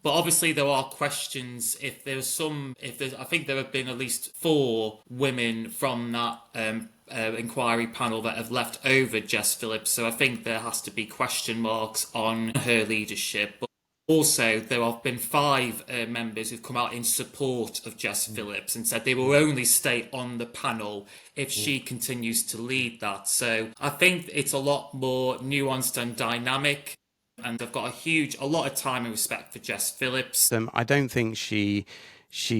But obviously, there are questions. I think there have been at least four women from that inquiry panel that have left over Jess Phillips. So I think there has to be question marks on her leadership. But also, there have been five members who've come out in support of Jess Phillips and said they will only stay on the panel if she continues to lead that. So I think it's a lot more nuanced and dynamic, and I've got a lot of time and respect for Jess Phillips. I don't think she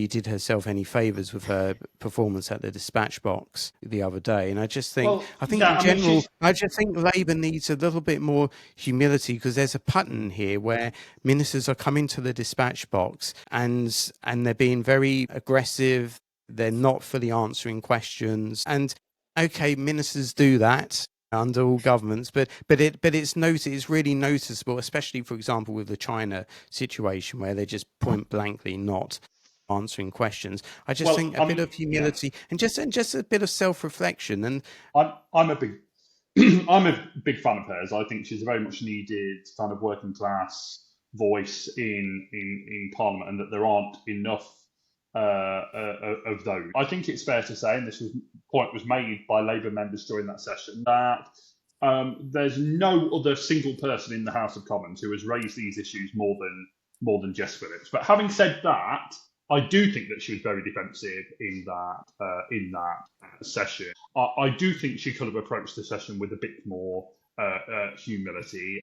did herself any favors with her performance at the dispatch box the other day, and I think in general, I just think Labour needs a little bit more humility, because there's a pattern here where ministers are coming to the dispatch box and they're being very aggressive. They're not fully answering questions, and okay, ministers do that under all governments, but it's really noticeable, especially, for example, with the China situation, where they're just point blankly not answering questions. I just think a bit of humility and just a bit of self-reflection. And I'm a big I'm a big fan of hers. I think she's a very much needed kind of working class voice in Parliament, and that there aren't enough of those. I think it's fair to say, and point was made by Labour members during that session, that there's no other single person in the House of Commons who has raised these issues more than Jess Phillips. But having said that, I do think that she was very defensive in that session. I do think she could have approached the session with a bit more humility.